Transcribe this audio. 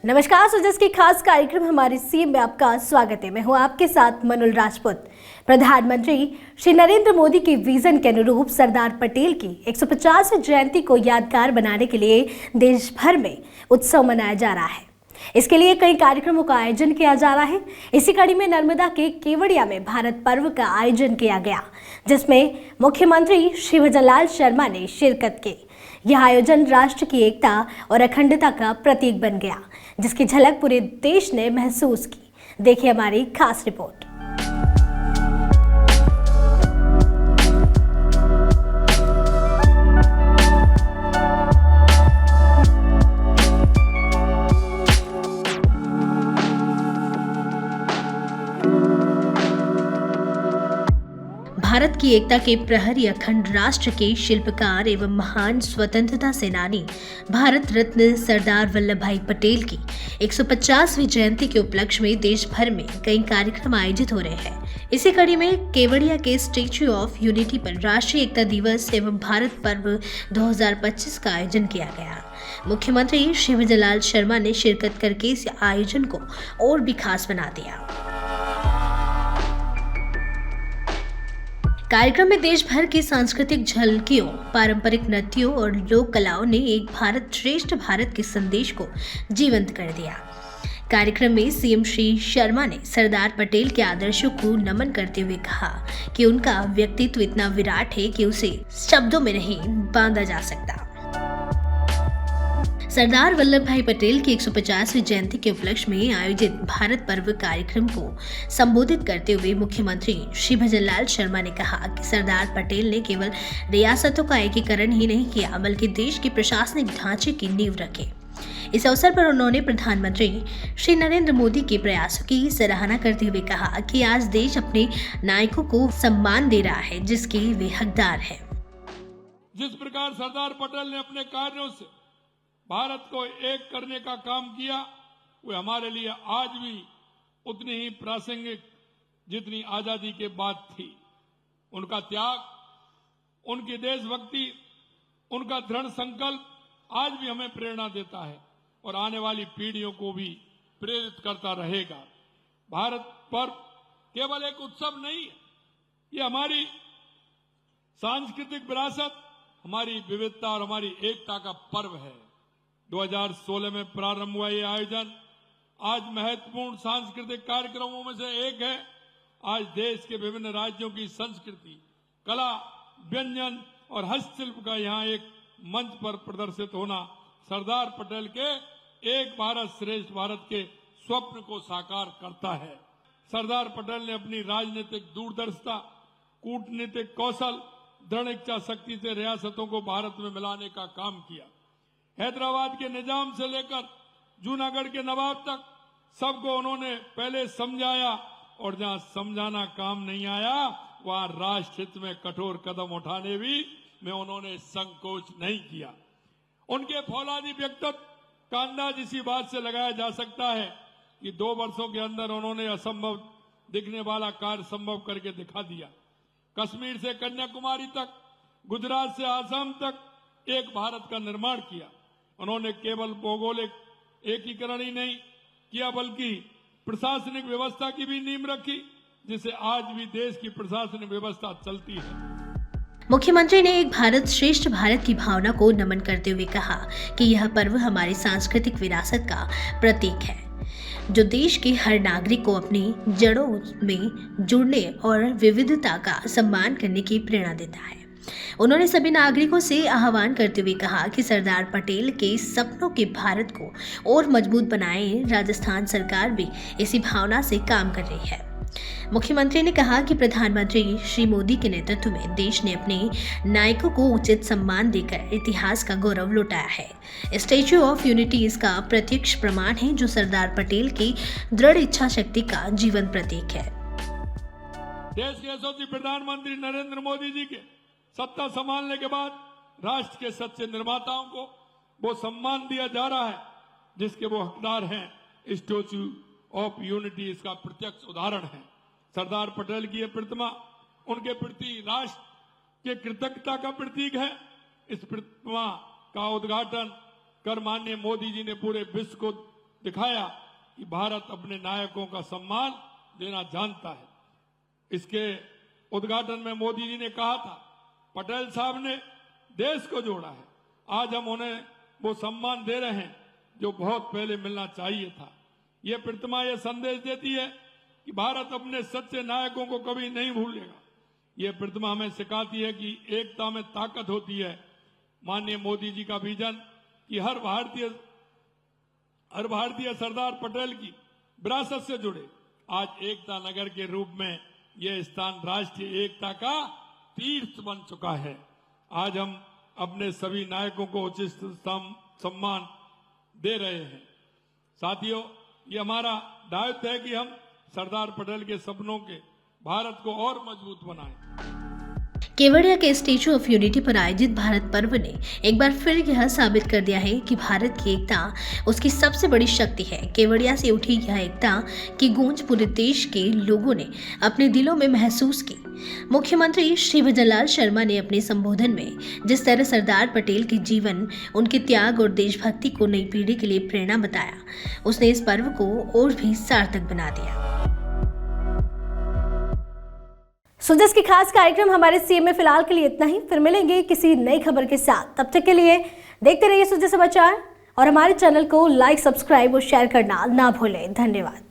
नमस्कार, सुजस की खास कार्यक्रम हमारे सीएम में आपका स्वागत है। मैं हूं आपके साथ मनुल राजपूत। प्रधानमंत्री श्री नरेंद्र मोदी के विजन के अनुरूप सरदार पटेल की 150वीं जयंती को यादगार बनाने के लिए देश भर में उत्सव मनाया जा रहा है। इसके लिए कई कार्यक्रमों का आयोजन किया जा रहा है। इसी कड़ी में नर्मदा के केवड़िया में भारत पर्व का आयोजन किया गया, जिसमें मुख्यमंत्री श्री भजनलाल शर्मा ने शिरकत की। यह आयोजन राष्ट्र की एकता और अखंडता का प्रतीक बन गया, जिसकी झलक पूरे देश ने महसूस की। देखिए हमारी खास रिपोर्ट। भारत की एकता के प्रहरी, अखंड राष्ट्र के शिल्पकार एवं महान स्वतंत्रता सेनानी भारत रत्न सरदार वल्लभ भाई पटेल की 150वीं जयंती के उपलक्ष्य में देश भर में कई कार्यक्रम आयोजित हो रहे हैं। इसी कड़ी में केवड़िया के स्टैच्यू ऑफ यूनिटी पर राष्ट्रीय एकता दिवस एवं भारत पर्व 2025 का आयोजन किया गया। मुख्यमंत्री श्री भजनलाल शर्मा ने शिरकत करके इस आयोजन को और भी खास बना दिया। कार्यक्रम में देश भर की सांस्कृतिक झलकियों, पारंपरिक नृत्यों और लोक कलाओं ने एक भारत श्रेष्ठ भारत के संदेश को जीवंत कर दिया। कार्यक्रम में सीएम श्री शर्मा ने सरदार पटेल के आदर्शों को नमन करते हुए कहा कि उनका व्यक्तित्व इतना विराट है कि उसे शब्दों में नहीं बांधा जा सकता। सरदार वल्लभ भाई पटेल की 150वीं जयंती के उपलक्ष्य में आयोजित भारत पर्व कार्यक्रम को संबोधित करते हुए मुख्यमंत्री श्री भजनलाल शर्मा ने कहा कि सरदार पटेल ने केवल रियासतों का एकीकरण ही नहीं किया, बल्कि देश के प्रशासनिक ढांचे की नींव रखी। इस अवसर पर उन्होंने प्रधानमंत्री श्री नरेंद्र मोदी के प्रयासों की सराहना करते हुए कहा कि आज देश अपने नायकों को सम्मान दे रहा है, जिसके वे हकदार हैं। जिस प्रकार सरदार पटेल ने अपने कार्यों से भारत को एक करने का काम किया, वो हमारे लिए आज भी उतनी ही प्रासंगिक जितनी आजादी के बाद थी। उनका त्याग, उनकी देशभक्ति, उनका दृढ़ संकल्प आज भी हमें प्रेरणा देता है और आने वाली पीढ़ियों को भी प्रेरित करता रहेगा। भारत पर्व केवल एक उत्सव नहीं है, ये हमारी सांस्कृतिक विरासत, हमारी विविधता और हमारी एकता का पर्व है। 2016 में प्रारंभ हुआ ये आयोजन आज महत्वपूर्ण सांस्कृतिक कार्यक्रमों में से एक है। आज देश के विभिन्न राज्यों की संस्कृति, कला, व्यंजन और हस्तशिल्प का यहाँ एक मंच पर प्रदर्शित होना सरदार पटेल के एक भारत श्रेष्ठ भारत के स्वप्न को साकार करता है। सरदार पटेल ने अपनी राजनीतिक दूरदर्शिता, कूटनीतिक कौशल, दृढ़ इच्छा शक्ति से रियासतों को भारत में मिलाने का काम किया। हैदराबाद के निजाम से लेकर जूनागढ़ के नवाब तक सबको उन्होंने पहले समझाया और जहां समझाना काम नहीं आया, वहां राष्ट्र हित में कठोर कदम उठाने भी में उन्होंने संकोच नहीं किया। उनके फौलादी व्यक्तित्व का अंदाज इसी बात से लगाया जा सकता है कि 2 वर्षों के अंदर उन्होंने असंभव दिखने वाला कार्य संभव करके दिखा दिया। कश्मीर से कन्याकुमारी तक, गुजरात से आसाम तक एक भारत का निर्माण किया। उन्होंने केवल भौगोलिक एकीकरण ही नहीं किया, बल्कि प्रशासनिक व्यवस्था की भी नींव रखी, जिससे आज भी देश की प्रशासनिक व्यवस्था चलती है। मुख्यमंत्री ने एक भारत श्रेष्ठ भारत की भावना को नमन करते हुए कहा कि यह पर्व हमारी सांस्कृतिक विरासत का प्रतीक है, जो देश के हर नागरिक को अपनी जड़ों में जुड़ने और विविधता का सम्मान करने की प्रेरणा देता है। उन्होंने सभी नागरिकों से आह्वान करते हुए कहा कि सरदार पटेल के सपनों के भारत को और मजबूत बनाए। राजस्थान सरकार भी इसी भावना से काम कर रही है। मुख्यमंत्री ने कहा कि प्रधानमंत्री श्री मोदी के नेतृत्व में देश ने अपने नायकों को उचित सम्मान देकर इतिहास का गौरव लौटाया है। स्टैच्यू ऑफ यूनिटी इसका प्रत्यक्ष प्रमाण है, जो सरदार पटेल की दृढ़ इच्छा शक्ति का जीवन प्रतीक है। देश के यशस्वी प्रधानमंत्री नरेंद्र मोदी जी के सत्ता संभालने के बाद राष्ट्र के सच्चे निर्माताओं को वो सम्मान दिया जा रहा है जिसके वो हकदार हैं। स्टैच्यू ऑफ यूनिटी इसका प्रत्यक्ष उदाहरण है। सरदार पटेल की यह प्रतिमा उनके प्रति राष्ट्र के कृतज्ञता का प्रतीक है। इस प्रतिमा का उद्घाटन कर माननीय मोदी जी ने पूरे विश्व को दिखाया कि भारत अपने नायकों का सम्मान देना जानता है। इसके उद्घाटन में मोदी जी ने कहा था, पटेल साहब ने देश को जोड़ा है। आज हम उन्हें वो सम्मान दे रहे हैं जो बहुत पहले मिलना चाहिए था। ये प्रतिमा ये संदेश देती है कि भारत अपने सच्चे नायकों को कभी नहीं भूलेगा। ये प्रतिमा हमें सिखाती है कि एकता में ताकत होती है। माननीय मोदी जी का विजन कि हर भारतीय सरदार पटेल की विरासत से जुड़े। आज एकता नगर के रूप में यह स्थान राष्ट्रीय एकता का तीर्थ बन चुका है। आज हम अपने सभी नायकों को उचित सम्मान दे रहे हैं। साथियों, ये हमारा दायित्व है कि हम सरदार पटेल के सपनों के भारत को और मजबूत बनाएं। केवड़िया के स्टैच्यू ऑफ यूनिटी पर आयोजित भारत पर्व ने एक बार फिर यह साबित कर दिया है कि भारत की एकता उसकी सबसे बड़ी शक्ति है। केवड़िया से उठी यह एकता की गूंज पूरे देश के लोगों ने अपने दिलों में महसूस की। मुख्यमंत्री श्री भजनलाल शर्मा ने अपने संबोधन में जिस तरह सरदार पटेल के जीवन, उनके त्याग और देशभक्ति को नई पीढ़ी के लिए प्रेरणा बताया, उसने इस पर्व को और भी सार्थक बना दिया। सुजस की खास कार्यक्रम हमारे सीएम में फिलहाल के लिए इतना ही। फिर मिलेंगे किसी नई खबर के साथ। तब तक के लिए देखते रहिए सुजस समाचार और हमारे चैनल को लाइक, सब्सक्राइब और शेयर करना ना भूलें। धन्यवाद।